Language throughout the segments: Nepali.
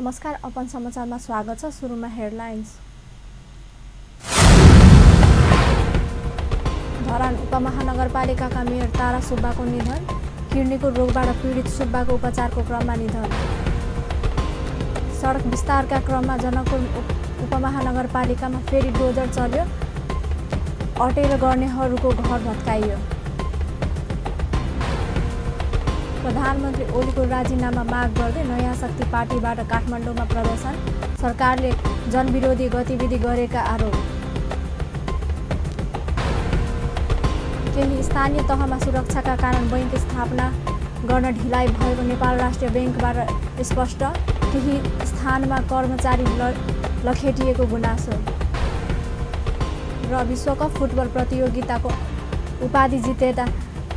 नमस्कार, अपन समाचारमा स्वागत छ। सुरुमा हेडलाइन्स। धरान उपमहानगरपालिकाका मेयर तारा सुब्बाको निधन। किडनीको रोगबाट पीडित सुब्बाको उपचारको क्रममा निधन। सडक विस्तारका क्रममा जनकपुर उपमहानगरपालिकामा फेरि डोजर चल्यो। अटेर गर्नेहरूको घर भत्काइयो। प्रधानमन्त्री ओलीको राजीनामा माग गर्दै नयाँ शक्ति पार्टीबाट काठमाडौँमा प्रदर्शन। सरकारले जनविरोधी गतिविधि गरेका आरोप। केही स्थानीय तहमा सुरक्षाका कारण बैंक स्थापना गर्न ढिलाइ भएको नेपाल राष्ट्रिय बैंकबाट स्पष्ट। केही स्थानमा कर्मचारी लखेटिएको गुनासो। र विश्वकप फुटबल प्रतियोगिताको उपाधि जितेता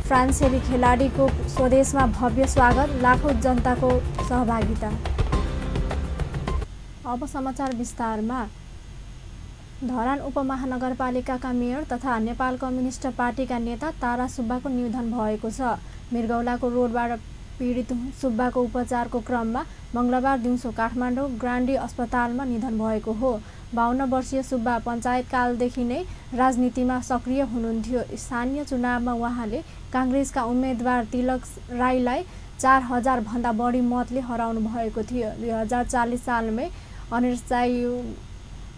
फ्रान्सेली खेलाडीको स्वदेशमा भव्य स्वागत, लाखौं जनताको सहभागिता। अब समाचार विस्तारमा। धरान उपमहानगरपालिकाका मेयर तथा नेपाल कम्युनिस्ट पार्टीका नेता तारा सुब्बाको निधन भएको छ। मृगौलाको रोगबाट पीडित सुब्बाको उपचारको क्रममा मंगलबार दिउँसो काठमाडौँ ग्रान्डी अस्पतालमा निधन भएको हो। 52 वर्षीय सुब्बा पञ्चायतकालदेखि नै राजनीतिमा सक्रिय हुनुहुन्थ्यो। स्थानीय चुनावमा उहाँले काङ्ग्रेसका उम्मेद्वार तिलक राईलाई 4000 भन्दा बढी मतले हराउनु भएको थियो। 2040 सालमै अनिर्चायु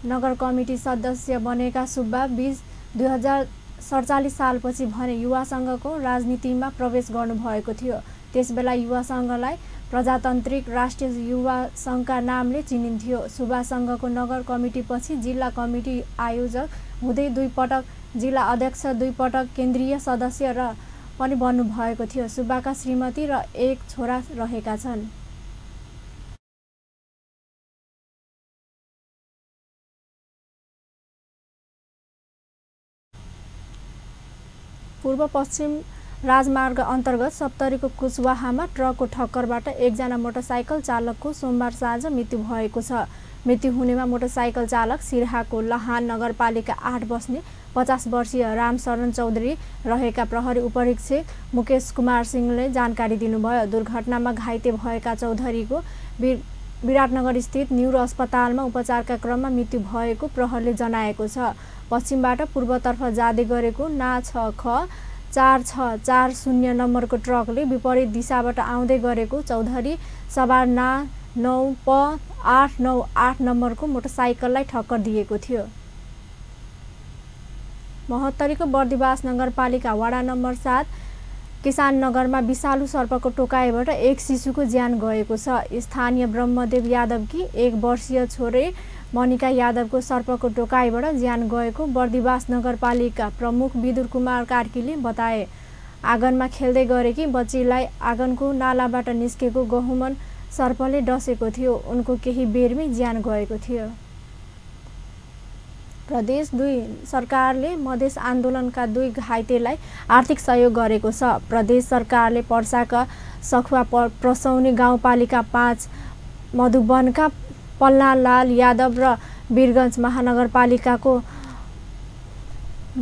नगर कमिटी सदस्य बनेका सुब्बा 2047 सालपछि भने युवा सङ्घको राजनीतिमा प्रवेश गर्नुभएको थियो। त्यसबेला युवा सङ्घलाई प्रजातान्त्रिक राष्ट्रिय युवा सङ्घका नामले चिनिन्थ्यो। सुब्बा सङ्घको नगर कमिटीपछि जिल्ला कमिटी आयोजक हुँदै 2 पटक जिल्ला अध्यक्ष, 2 पटक केन्द्रीय सदस्य र पनि बन्नुभएको थियो। सुब्बाका श्रीमती र 1 छोरा रहेका छन्। पूर्व पश्चिम राजमार्ग अन्तर्गत सप्तरीको कुचवाहामा ट्रकको ठक्करबाट एकजना मोटरसाइकल चालकको सोमबार साँझ मृत्यु भएको छ। मृत्यु हुनेमा मोटरसाइकल चालक सिराहाको लहान नगरपालिका 8 बस्ने 50 वर्षीय रामशरण चौधरी रहेका प्रहरी उपरीक्षक मुकेश कुमार सिंहले जानकारी दिनुभयो। दुर्घटनामा घाइते भएका चौधरीको विराटनगर स्थित न्युरो अस्पतालमा उपचारका क्रममा मृत्यु भएको प्रहरीले जनाएको छ। पश्चिमबाट पूर्वतर्फ जाँदै गरेको ना 6 ख 4640 नम्बरको ट्रकले विपरीत दिशाबाट आउँदै गरेको चौधरी सवार ना 9 प 898 नम्बरको मोटरसाइकललाई ठक्कर दिएको थियो। महोत्तरीको बर्दिवास नगरपालिका वडा नम्बर 7 किसान नगरमा विषालु सर्पको टोकाइबाट एक शिशुको ज्यान गएको छ। स्थानीय ब्रह्मदेव यादवकी 1 वर्षीय छोरी मनिका यादवको सर्पको टोकाइबाट ज्यान गएको बर्दिवास नगरपालिका प्रमुख विदुर कुमार कार्कीले बताए। आँगनमा खेल्दै गरेकी बच्चीलाई आँगनको नालाबाट निस्केको गहुमन सर्पले डसेको थियो। उनको केही बेरमै ज्यान गएको थियो। प्रदेश 2 सरकारले मधेस आन्दोलनका 2 घाइतेलाई आर्थिक सहयोग गरेको छ। प्रदेश सरकारले पर्साका सखुवा प्रसौनी गाउँपालिका 5 मधुवनका पल्लालाल यादव र वीरगञ्ज महानगरपालिकाको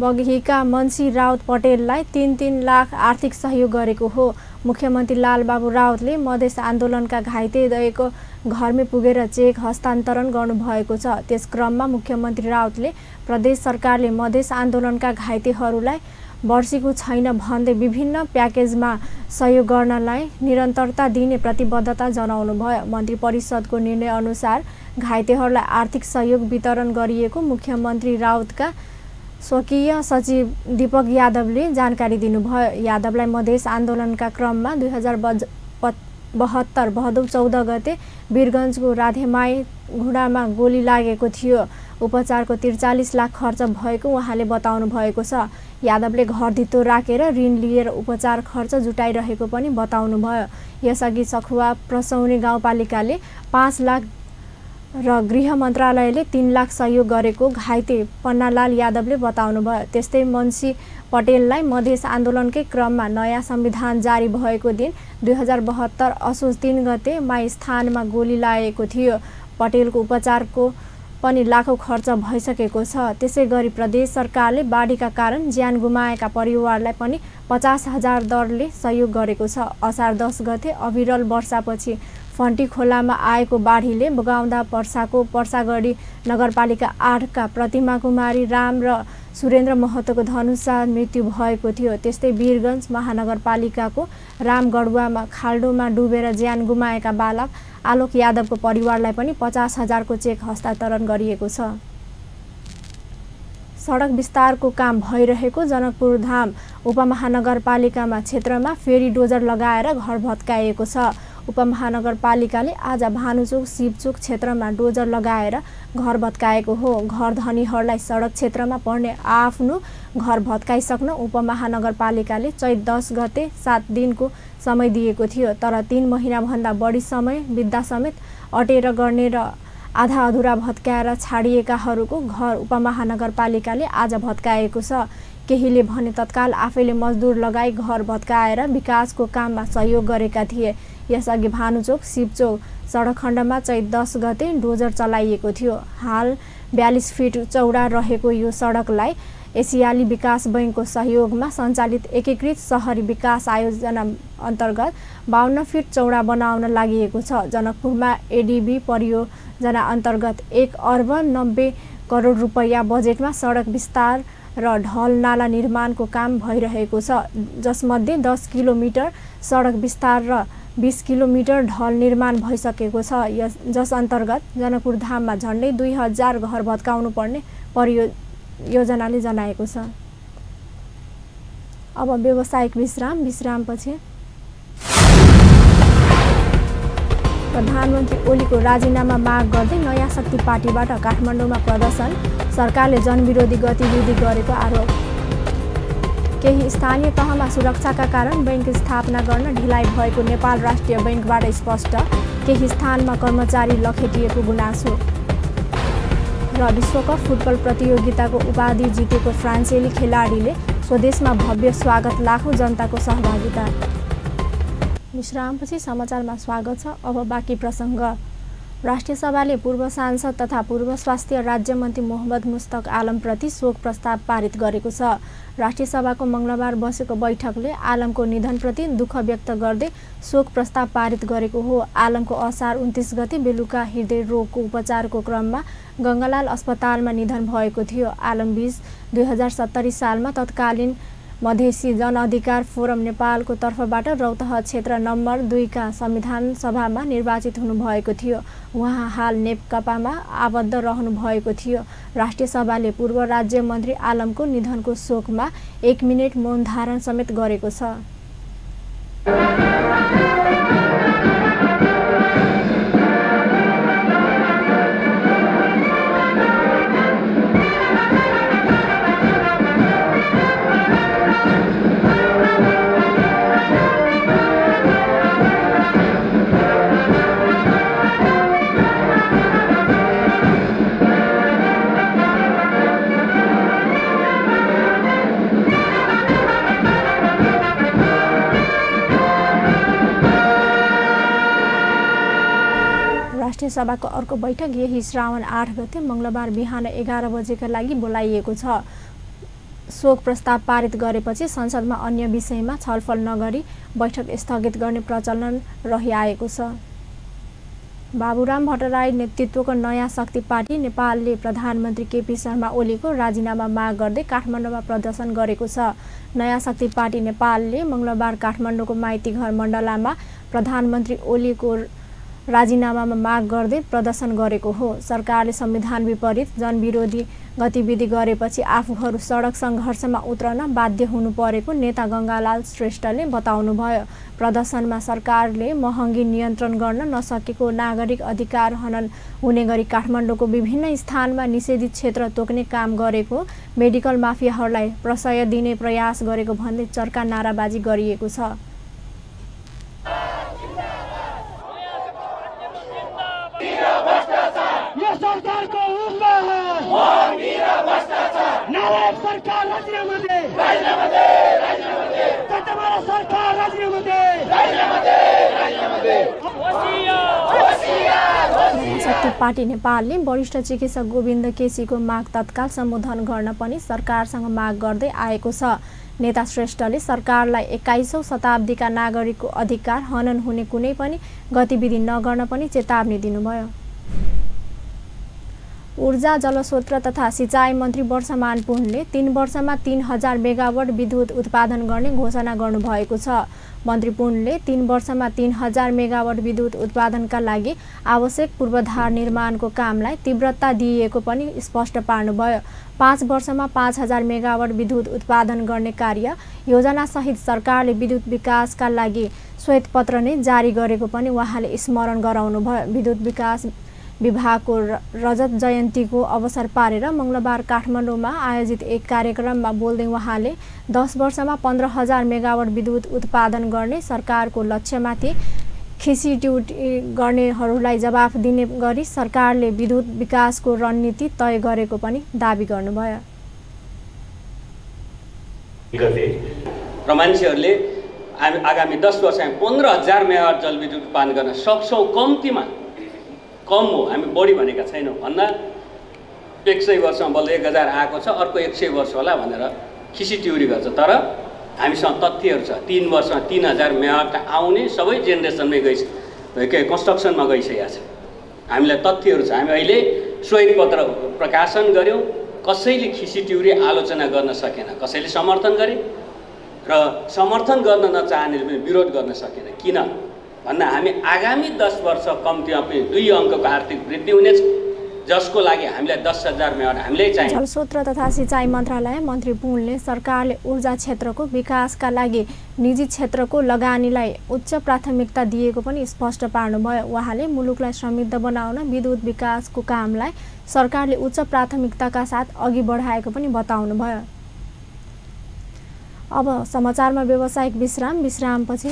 बगहीका मनसी राउत पटेललाई 3-3 लाख आर्थिक सहयोग गरेको हो। मुख्यमन्त्री लालबाबु राउतले मधेस आन्दोलनका घाइतेको घरमै पुगेर चेक हस्तान्तरण गर्नुभएको छ। त्यस क्रममा मुख्यमन्त्री राउतले प्रदेश सरकारले मधेस आन्दोलनका घाइतेहरूलाई वर्षीको छैन भन्दै विभिन्न प्याकेजमा सहयोग गर्नलाई निरन्तरता दिने प्रतिबद्धता जनाउनुभयो। मन्त्री परिषदको निर्णय अनुसार घाइतेहरूलाई आर्थिक सहयोग वितरण गरिएको मुख्यमन्त्री राउतका स्वकीय सचिव दीपक यादवले जानकारी दिनुभयो। यादवलाई मधेस आन्दोलनका क्रममा 2072 भदौ 14 गते वीरगञ्जको राधेमाई घुँडामा गोली लागेको थियो। उपचारको 43 लाख खर्च भएको उहाँले बताउनु भएको छ। यादवले घरधितो राखेर ऋण लिएर उपचार खर्च जुटाइरहेको पनि बताउनुभयो। यसअघि सखुवा प्रसौनी गाउँपालिकाले 5 लाख र गृह मन्त्रालयले 3 लाख सहयोग गरेको घाइते पन्नालाल यादवले बताउनुभयो। त्यस्तै मनसी पटेललाई मधेस आन्दोलनकै क्रममा नयाँ संविधान जारी भएको दिन 2072 असोज 3 गते माइस्थानमा गोली लागेको थियो। पटेलको उपचारको पनि लाखौं खर्च भइसकेको छ। त्यसैगरी प्रदेश सरकारले बाढीका कारण ज्यान गुमाएका परिवारलाई पनि 50,000 दरले सहयोग गरेको छ। असार 10 गते अविरल वर्षापछि फन्टी खोलामा आएको बाढीले बगाउँदा पर्साको पर्सागढी नगरपालिका 8 का प्रतिमा कुमारी राम र सुरेन्द्र महतोको धनुषा मृत्यु भएको थियो। त्यस्तै वीरगञ्ज महानगरपालिकाको रामगढुवामा खाल्डोमा डुबेर ज्यान गुमाएका बालक आलोक यादवको परिवारलाई पनि 50,000 को चेक हस्तान्तरण गरिएको छ। सडक विस्तारको काम भइरहेको जनकपुर धाम उपमहानगरपालिकामा क्षेत्रमा फेरि डोजर लगाएर घर भत्काइएको छ। उपमहानगरपालिकाले आज भानुचोक शिवचोक क्षेत्रमा डोजर लगाएर घर भत्काएको हो। घर धनीहरूलाई सडक क्षेत्रमा पर्ने आफ्नो घर भत्काइसक्न उपमहानगरपालिकाले चैत 10 गते 7 दिनको समय दिएको थियो, तर 3 महिनाभन्दा बढी समय बित्दा समेत अटेर गर्ने र आधा अधुरा भत्काएर छाडिएकाहरूको घर उपमहानगरपालिकाले आज भत्काएको छ। केहीले भने तत्काल आफैले मजदुर लगाई घर भत्काएर विकासको काममा सहयोग गरेका थिए। यसअघि भानुचोक शिवचोक सडक खण्डमा चैत 10 गते डोजर चलाइएको थियो। हाल 42 फिट चौडा रहेको यो सडकलाई एसियाली विकास बैङ्कको सहयोगमा सञ्चालित एकीकृत सहरी विकास आयोजना अन्तर्गत 52 फिट चौडा बनाउन लागि छ। जनकपुरमा एडिबी परियोजना अन्तर्गत 1 अर्ब 90 करोड रुपैयाँ बजेटमा सडक विस्तार र ढल नाला निर्माणको काम भइरहेको छ, जसमध्ये 10 किलोमिटर सडक विस्तार र 20 किलोमिटर ढल निर्माण भइसकेको छ, जस अन्तर्गत जनकपुर धाममा झन्डै 2000 घर भत्काउनु पर्ने परियोजनाले जनाएको छ। अब व्यावसायिक विश्रामपछि प्रधानमन्त्री ओलीको राजीनामा माग गर्दै नयाँ शक्ति पार्टीबाट काठमाडौँमा प्रदर्शन, सरकारले जनविरोधी गतिविधि गरेको आरोप। केही स्थानीय तहमा सुरक्षाका कारण बैंक स्थापना गर्न ढिलाइ भएको नेपाल राष्ट्रिय बैंकबाट स्पष्ट, केही स्थानमा कर्मचारी लखेटिएको गुनासो। र विश्वकप फुटबल प्रतियोगिताको उपाधि जितेको फ्रान्सेली खेलाडीले स्वदेशमा भव्य स्वागत, लाखौं जनताको सहभागिता। विश्रामपछि समाचारमा स्वागत छ। अब बाँकी प्रसङ्ग। राष्ट्रिय सभाले पूर्व सांसद तथा पूर्व स्वास्थ्य राज्य मन्त्री मोहम्मद मुस्तक आलमप्रति शोक प्रस्ताव पारित गरेको छ। राष्ट्रिय सभाको मङ्गलबार बसेको बैठकले आलमको निधनप्रति दुःख व्यक्त गर्दै शोक प्रस्ताव पारित गरेको हो। आलमको असार 29 गते बेलुका हृदय रोगको उपचारको क्रममा गङ्गालाल अस्पतालमा निधन भएको थियो। आलम 2070 सालमा तत्कालीन मधेसी जनअधिकार फोरम नेपालको तर्फबाट रौतहट क्षेत्र नम्बर 2 का संविधान सभामा निर्वाचित हुनुभएको थियो। उहाँ हाल नेकपामा आबद्ध रहनु भएको थियो। राष्ट्रिय सभाले पूर्व राज्य मन्त्री आलमको निधनको शोकमा 1 मिनेट मौन धारण समेत गरेको छ। राष्ट्रिय सभाको अर्को बैठक यही श्रावण 8 गते मङ्गलबार बिहान 11 बजेका लागि बोलाइएको छ। शोक प्रस्ताव पारित गरेपछि संसदमा अन्य विषयमा छलफल नगरी बैठक स्थगित गर्ने प्रचलन रहिआएको छ। बाबुराम भट्टराई नेतृत्वको नयाँ शक्ति पार्टी नेपालले प्रधानमन्त्री केपी शर्मा ओलीको राजीनामा माग गर्दै काठमाडौँमा प्रदर्शन गरेको छ। नयाँ शक्ति पार्टी नेपालले मङ्गलबार काठमाडौँको माइतीघर मण्डलामा प्रधानमन्त्री ओलीको राजीनामामा माग गर्दै प्रदर्शन गरेको हो। सरकारले संविधान विपरीत जनविरोधी गतिविधि गरेपछि आफूहरू सडक सङ्घर्षमा उत्रन बाध्य हुनु परेको नेता गङ्गालाल श्रेष्ठले बताउनुभयो। प्रदर्शनमा सरकारले महँगी नियन्त्रण गर्न नसकेको, नागरिक अधिकार हनन हुने गरी काठमाडौँको विभिन्न स्थानमा निषेधित क्षेत्र तोक्ने काम गरेको, मेडिकल माफियाहरूलाई प्रशय दिने प्रयास गरेको भन्दै चर्का नाराबाजी गरिएको छ। सरकारको हुकुम नालायक सरकार राजीनामा दे, सरकार राजीनामा दे। शक्ति पार्टी नेपालले वरिष्ठ चिकित्सक गोविन्द केसीको माग तत्काल सम्बोधन गर्न पनि सरकारसँग माग गर्दै आएको छ। नेता श्रेष्ठले सरकारलाई 21औं शताब्दीका नागरिकको अधिकार हनन हुने कुनै पनि गतिविधि नगर्न पनि चेतावनी दिनुभयो। ऊर्जा, जलस्रोत तथा सिँचाइ मन्त्री वर्षमान पुनले 3 वर्षमा 3000 मेगावाट विद्युत उत्पादन गर्ने घोषणा गर्नुभएको छ। मन्त्री पुनले 3 वर्षमा 3000 मेगावाट विद्युत उत्पादनका लागि आवश्यक पूर्वाधार निर्माणको कामलाई तीव्रता दिइएको पनि स्पष्ट पार्नुभयो। 5 वर्षमा 5000 मेगावाट विद्युत उत्पादन गर्ने कार्य योजनासहित सरकारले विद्युत विकासका लागि श्वेतपत्र नै जारी गरेको पनि उहाँले स्मरण गराउनुभयो। विद्युत विकास विभागको रजत जयन्तीको अवसर पारेर मंगलबार काठमाडौँमा आयोजित एक कार्यक्रममा बोल्दै उहाँले 10 वर्षमा 15000 मेगावाट विद्युत उत्पादन गर्ने सरकारको लक्ष्यमाथि खिसीट्युटी गर्नेहरूलाई जवाफ दिने गरी सरकारले विद्युत विकासको रणनीति तय गरेको पनि दाबी गर्नुभयो। र मान्छेहरूले आगामी 10 वर्षमा 15000 मेगावाट जलविद्युत उत्पादन गर्न सक्छौँ। कम्तीमा कम हो, हामी बढी भनेका छैनौँ। भन्दा 100 वर्षमा बल्ल 1000 आएको छ, अर्को 100 वर्ष होला भनेर खिसी ट्युरी गर्छ। तर हामीसँग तथ्यहरू छ। 3 वर्षमा 3000 मेगावाट आउने सबै जेनेरेसनमै कन्स्ट्रक्सनमा गइसकेको छ। हामीलाई तथ्यहरू छ। हामी अहिले श्वेतपत्र प्रकाशन गऱ्यौँ। कसैले खिसी ट्युरी आलोचना गर्न सकेन, कसैले समर्थन गरे र समर्थन गर्न नचाहनेले पनि विरोध गर्न सकेन। किन भन्दा हामी आगामी 10 वर्ष कम्तीमा पनि 2 अङ्कको आर्थिक वृद्धि हुनेछ, जसको लागि हामीलाई 10000 मेगावाट हामीले चाहिन्छ। जलस्रोत तथा सिँचाइ मन्त्रालय मन्त्री पुनले सरकारले ऊर्जा क्षेत्रको विकासका लागि निजी क्षेत्रको लगानीलाई उच्च प्राथमिकता दिएको पनि स्पष्ट पार्नुभयो। उहाँले मुलुकलाई समृद्ध बनाउन विद्युत विकासको कामलाई सरकारले उच्च प्राथमिकताका साथ अघि बढाएको पनि बताउनुभयो। अब समाचारमा व्यावसायिक विश्रामपछि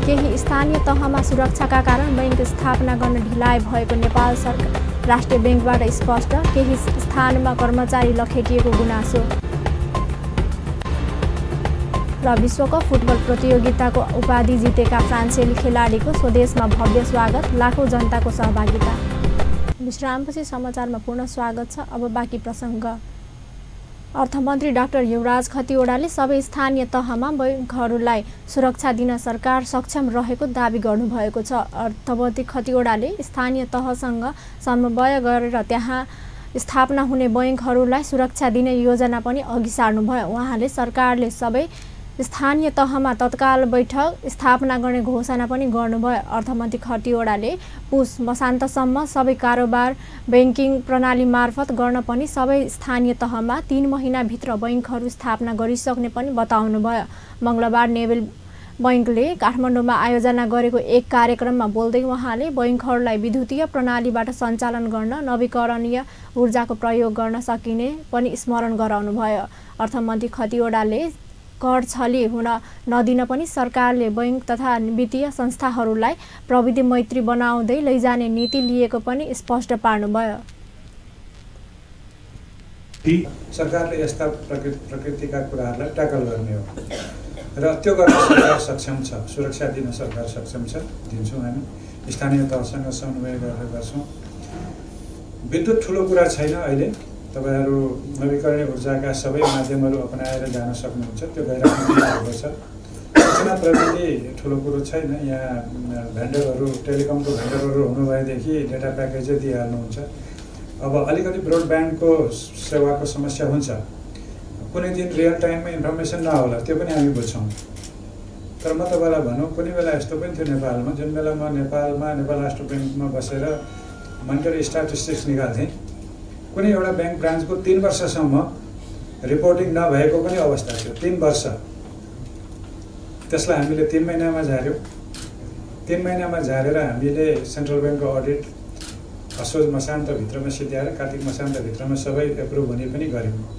केही स्थानीय तहमा सुरक्षाका कारण बैंक स्थापना गर्न ढिलाइ भएको नेपाल सरकार राष्ट्रिय बैंकबाट स्पष्ट। केही स्थानमा कर्मचारी लखेटिएको गुनासो। र विश्वकप फुटबल प्रतियोगिताको उपाधि जितेका फ्रान्सेली खेलाडीको स्वदेशमा भव्य स्वागत, लाखौं जनताको सहभागिता। विश्रामपछि समाचारमा पुनः स्वागत छ। अब बाँकी प्रसङ्ग। अर्थमन्त्री डाक्टर युवराज खतिवडाले सबै स्थानीय तहमा बैंकहरूलाई सुरक्षा दिन सरकार सक्षम रहेको दाबी गर्नुभएको छ। अर्थमन्त्री खतिवडाले स्थानीय तहसँग समन्वय गरेर त्यहाँ स्थापना हुने बैंकहरूलाई सुरक्षा दिने योजना पनि अघि सार्नुभयो। उहाँले सरकारले सबै स्थानीय तहमा तत्काल बैठक स्थापना गर्ने घोषणा पनि गर्नुभयो। अर्थमन्त्री खतिवडाले पुस मसान्तसम्म सबै कारोबार बैंकिङ प्रणाली मार्फत गर्न पनि सबै स्थानीय तहमा 3 महिनाभित्र बैंकहरू स्थापना गरिसक्ने पनि बताउनुभयो। मंगलबार नेभेल बैंकले काठमाडौँमा आयोजना गरेको एक कार्यक्रममा बोल्दै उहाँले बैंकहरूलाई विद्युतीय प्रणालीबाट सञ्चालन गर्न नवीकरणीय ऊर्जाको प्रयोग गर्न सकिने पनि स्मरण गराउनुभयो। अर्थमन्त्री खतिवडाले कर छली हुन नदिन पनि सरकारले बैंक तथा वित्तीय संस्थाहरूलाई प्रविधि मैत्री बनाउँदै लैजाने नीति लिएको पनि स्पष्ट पार्नुभयो। सरकारले यस्ता प्रकृतिका कुराहरूलाई ट्याकल गर्ने हो र त्यो गर्न सरकार सक्षम छ। सुरक्षा दिन सरकार सक्षम छ, दिन्छौँ। हामी स्थानीय तहसँग समन्वय गरेर गर्छौँ। विद्युत ठुलो कुरा छैन। अहिले तपाईहरु नवीकरणीय ऊर्जाका सबै माध्यमहरू अपनाएर जान सक्नुहुन्छ। त्यो गइरहेको छ। सूचना प्रविधि ठुलो कुरो छैन। यहाँ भेन्डरहरू, टेलिकमको भेन्डरहरू हुनुभएदेखि डेटा प्याकेजै दिइहाल्नुहुन्छ। अब अलिकति ब्रोडब्यान्डको सेवाको समस्या हुन्छ। कुनै दिन रियल टाइममा इन्फर्मेसन नहोला, त्यो पनि हामी बुझ्छौँ। तर म तपाईँलाई भनौँ, कुनै बेला यस्तो पनि थियो नेपालमा, जुन बेला म नेपाल राष्ट्र ब्याङ्कमा बसेर मनिटरी स्ट्याटिस्टिक्स निकाल्थेँ, कुनै एउटा ब्याङ्क ब्रान्चको 3 वर्षसम्म रिपोर्टिङ नभएको पनि अवस्था थियो। 3 वर्ष। त्यसलाई हामीले 3 महिनामा झार्यौँ। 3 महिनामा झारेर हामीले सेन्ट्रल ब्याङ्कको अडिट असोज मसान्तभित्रमा सिद्ध्याएर कार्तिक मसान्तभित्रमा सबै एप्रुभ हुने पनि गऱ्यौँ।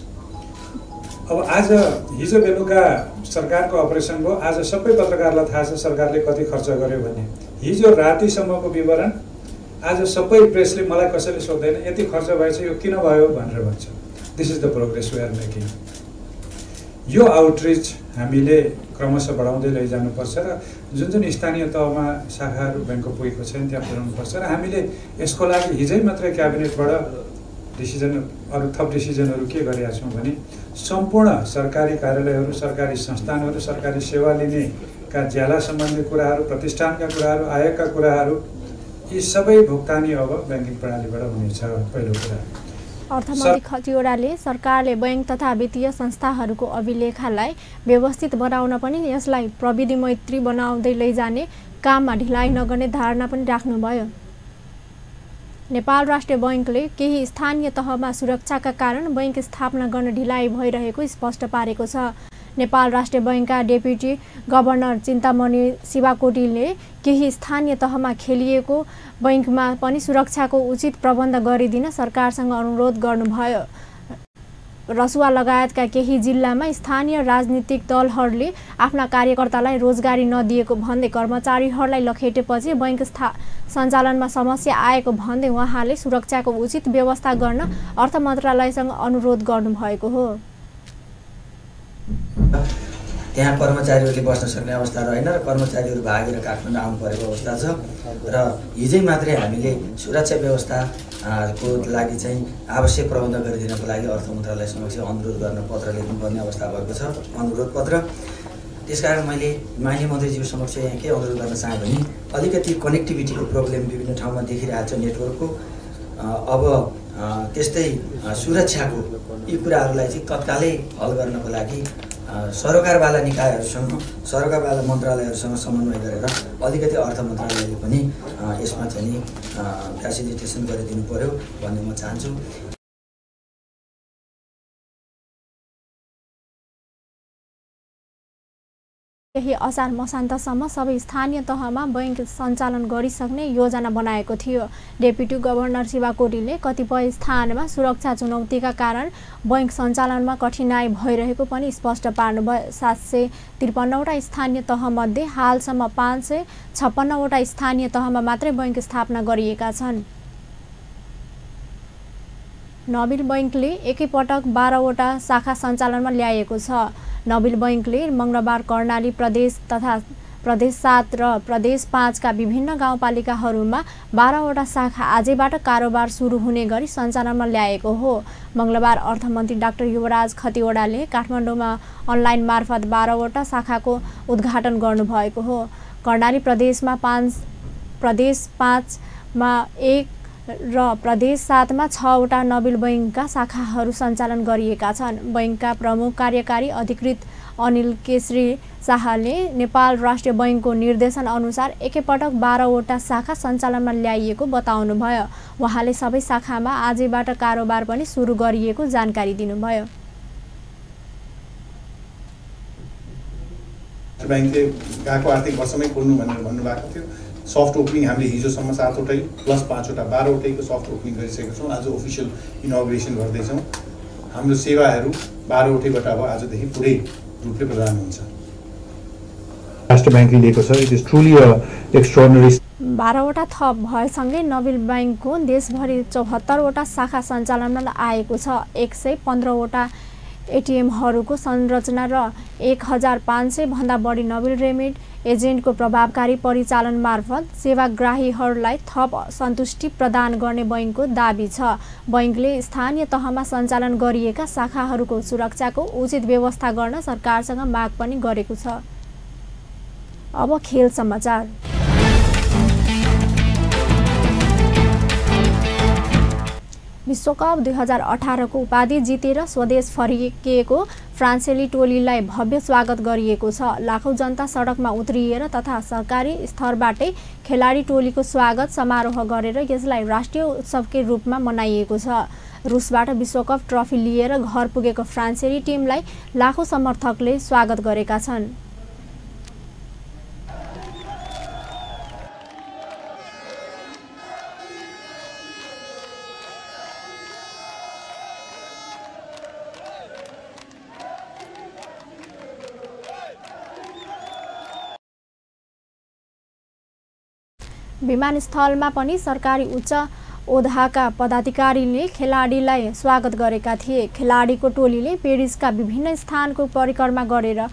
अब आज हिजो बेलुका सरकारको अपरेसन भयो। आज सबै पत्रकारलाई थाहा छ सरकारले कति खर्च गर्यो भन्ने। हिजो रातिसम्मको विवरण आज सबै प्रेसले मलाई कसैले सोध्दैन यति खर्च भएछ, यो किन भयो भनेर भन्छ। This is the progress we are making. यो आउटरिच हामीले क्रमशः बढाउँदै लैजानुपर्छ र जुन स्थानीय तहमा शाखाहरू ब्याङ्कको पुगेको छैन त्यहाँ पुर्याउनुपर्छ र हामीले यसको लागि हिजै मात्रै क्याबिनेटबाट थप डिसिजनहरू के गरेका छौँ भने सम्पूर्ण सरकारी कार्यालयहरू, सरकारी संस्थानहरू, सरकारी सेवा लिनेका ज्याला सम्बन्धी कुराहरू, प्रतिष्ठानका कुराहरू, आयका कुराहरू, यी सबै भुक्तानी अब ब्याङ्किङ प्रणालीबाट हुनेछ। पहिलो कुरा। अर्थमन्त्री खतिवडाले सरकारले बैंक तथा वित्तीय संस्थाहरूको अभिलेखलाई व्यवस्थित बनाउन पनि यसलाई प्रविधि मैत्री बनाउँदै लैजाने काममा ढिलाइ नगर्ने धारणा पनि राख्नुभयो। नेपाल राष्ट्रिय बैंकले केही स्थानीय तहमा सुरक्षाका कारण बैंक स्थापना गर्न ढिलाइ भइरहेको स्पष्ट पारेको छ। नेपाल राष्ट्रिय बैंकका डेप्युटी गभर्नर चिन्तामणि शिवाकोटीले केही स्थानीय तहमा खेलिएको बैंकमा पनि सुरक्षाको उचित प्रबन्ध गरिदिन सरकारसँग अनुरोध गर्नुभयो। रसुवा लगायतका केही जिल्लामा स्थानीय राजनीतिक दलहरूले आफ्ना कार्यकर्तालाई रोजगारी नदिएको भन्दै कर्मचारीहरूलाई लखेटेपछि बैंक सञ्चालनमा समस्या आएको भन्दै उहाँले सुरक्षाको उचित व्यवस्था गर्न अर्थ मन्त्रालयसँग अनुरोध गर्नुभएको हो। त्यहाँ कर्मचारीहरूले बस्न सक्ने अवस्था रहेन र कर्मचारीहरू भागेर काठमाडौँ आउनु परेको अवस्था छ र हिजै मात्रै हामीले सुरक्षा व्यवस्थाको लागि चाहिँ आवश्यक प्रबन्ध गरिदिनको लागि अर्थ मन्त्रालय समक्ष अनुरोध गर्न पत्र लेख्नुपर्ने अवस्था भएको छ, अनुरोध पत्र। त्यसकारण मैले माननीय मन्त्रीज्यू समक्ष यहाँ के अनुरोध गर्न चाहेँ भने अलिकति कनेक्टिभिटीको प्रब्लम विभिन्न ठाउँमा देखिरहेको छ नेटवर्कको, अब त्यस्तै सुरक्षाको यी कुराहरूलाई चाहिँ तत्कालै हल गर्नको लागि सरकारवाला निकायहरूसँग, सरकारवाला मन्त्रालयहरूसँग समन्वय गरेर अलिकति अर्थ मन्त्रालयले पनि यसमा चाहिँ फेसिलिटेसन गरिदिनु पर्यो भन्ने म चाहन्छु। केही असार मसान्तसम्म सबै स्थानीय तहमा बैंक सञ्चालन गरिसक्ने योजना बनाएको थियो। डेप्युटी गभर्नर शिवाकोटीले कतिपय स्थानमा सुरक्षा चुनौतीका कारण बैंक सञ्चालनमा कठिनाइ भइरहेको पनि स्पष्ट पार्नुभयो। 753वटा स्थानीय तहमध्ये हालसम्म 556वटा स्थानीय तहमा मात्रै बैंक स्थापना गरिएका छन्। नबिल बैंकले एकैपटक 12वटा शाखा सञ्चालनमा ल्याएको छ। नबिल बैंकले मङ्गलबार कर्णाली प्रदेश तथा प्रदेश 7 र प्रदेश 5 का विभिन्न गाउँपालिकाहरूमा 12वटा शाखा आजैबाट कारोबार सुरु हुने गरी सञ्चालनमा ल्याएको हो। मङ्गलबार अर्थमन्त्री डाक्टर युवराज खतिवडाले काठमाडौँमा अनलाइन मार्फत 12वटा शाखाको उद्घाटन गर्नुभएको हो। कर्णाली प्रदेशमा 5, प्रदेश 5 मा 1 र प्रदेश 7 मा 6वटा नबिल बैंकका शाखाहरू सञ्चालन गरिएका छन्। बैंकका प्रमुख कार्यकारी अधिकृत अनिल केसरी शाहले नेपाल राष्ट्रिय बैंकको निर्देशन अनुसार एकैपटक 12वटा शाखा सञ्चालनमा ल्याइएको बताउनुभयो। उहाँले सबै शाखामा आजैबाट कारोबार पनि सुरु गरिएको जानकारी दिनुभयो। बैंकले गएको आर्थिक वर्षमै खोल्नु भनेर भन्नुभएको थियो। सफ्ट ओपनिङ हामीले हिजोसम्म 7वटै प्लस 5वटा 12वटैको सफ्ट ओपनिङ गरिसकेका छौँ। आज अफिसियल इनोग्रेसन गर्दैछौँ। हाम्रो सेवाहरू 12वटैबाट अब आजदेखि पुरै रूपले प्रदान हुन्छ। राष्ट्र बैंकले दिएको छ। It is truly a extraordinary. 12वटा थप भएसँगै नबिल बैंकको देशभरि 74वटा शाखा सञ्चालनमा आएको छ। 115वटा एटिएमहरूको संरचना र 1500 भन्दा बढी नबिल रेमिट एजेन्टको प्रभावकारी परिचालन मार्फत सेवाग्राहीहरूलाई थप सन्तुष्टि प्रदान गर्ने बैंकको दाबी छ। बैंकले स्थानीय तहमा सञ्चालन गरिएका शाखाहरूको सुरक्षाको उचित व्यवस्था गर्न सरकारसँग माग पनि गरेको छ। अब खेल समाचार। विश्वकप 2018 को उपाधि जितेर स्वदेश फर्किएको फ्रान्सेली टोलीलाई भव्य स्वागत गरिएको छ। लाखौं जनता सडकमा उत्रिएर तथा सरकारी स्तरबाटै खेलाडी टोलीको स्वागत समारोह गरेर यसलाई राष्ट्रिय उत्सवकै रूपमा मनाइएको छ। रुसबाट विश्वकप ट्रफी लिएर घर पुगेको फ्रान्सेली टिमलाई लाखौं समर्थकले स्वागत गरेका छन्। विमानस्थलमा पनि सरकारी उच्च ओधाका पदाधिकारीले खेलाडीलाई स्वागत गरेका थिए। खेलाडीको टोलीले पेरिसका विभिन्न स्थानको परिक्रमा गरेर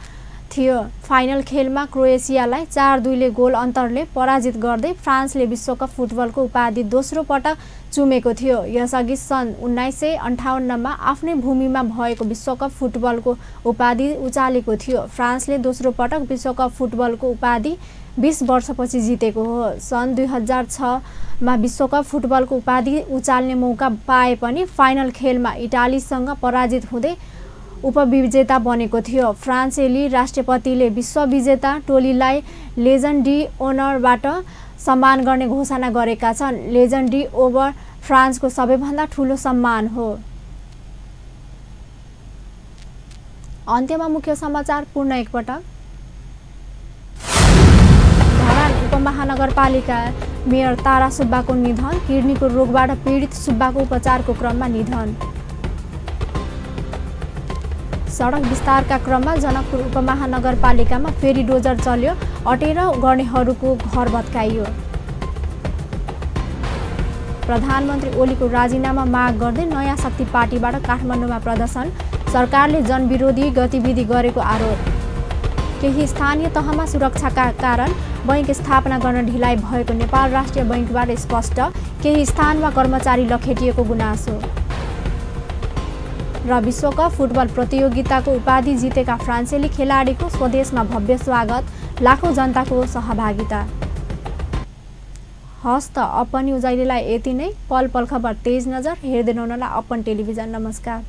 थियो। फाइनल खेलमा क्रोएसियालाई 4-2 गोल अन्तरले पराजित गर्दै फ्रान्सले विश्वकप फुटबलको उपाधि दोस्रो पटक चुमेको थियो। यसअघि सन् 1958 मा आफ्नै भूमिमा भएको विश्वकप फुटबलको उपाधि उचालेको थियो। फ्रान्सले दोस्रो पटक विश्वकप फुटबलको उपाधि 20 वर्षपछि जितेको हो। सन् 2006 मा विश्वकप फुटबलको उपाधि उचाल्ने मौका पाए पनि फाइनल खेलमा इटालीसँग पराजित हुँदै उपविजेता बनेको थियो। फ्रान्सेली राष्ट्रपतिले विश्वविजेता टोलीलाई लेजन डी ओनरबाट सम्मान गर्ने घोषणा गरेका छन्। लेजन डी ओनर फ्रान्सको सबैभन्दा ठूलो सम्मान हो। अन्त्यमा मुख्य समाचार पुनः एकपटक। धरान उपमहानगरपालिका मेयर तारा सुब्बाको निधन। किडनीको रोगबाट पीडित सुब्बाको उपचारको क्रममा निधन। सडक विस्तारका क्रममा जनकपुर उपमहानगरपालिकामा फेरि डोजर चल्यो। अटेर गर्नेहरूको घर भत्काइयो। प्रधानमन्त्री ओलीको राजीनामा माग गर्दै नयाँ शक्ति पार्टीबाट काठमाडौँमा प्रदर्शन। सरकारले जनविरोधी गतिविधि गरेको आरोप। केही स्थानीय तहमा सुरक्षाका कारण बैंक स्थापना गर्न ढिलाइ भएको नेपाल राष्ट्रिय बैंकबाट स्पष्ट। केही स्थानमा कर्मचारी लखेटिएको गुनासो। र विश्वकप फुटबल प्रतियोगिताको उपाधि जितेका फ्रान्सेली खेलाडीको स्वदेशमा भव्य स्वागत। लाखौं जनताको सहभागिता। हस्त अपन न्युज अहिलेलाई यति नै। पल पल खबर तेज नजर हेर्दै रहनुहोला अपन टेलिभिजन। नमस्कार।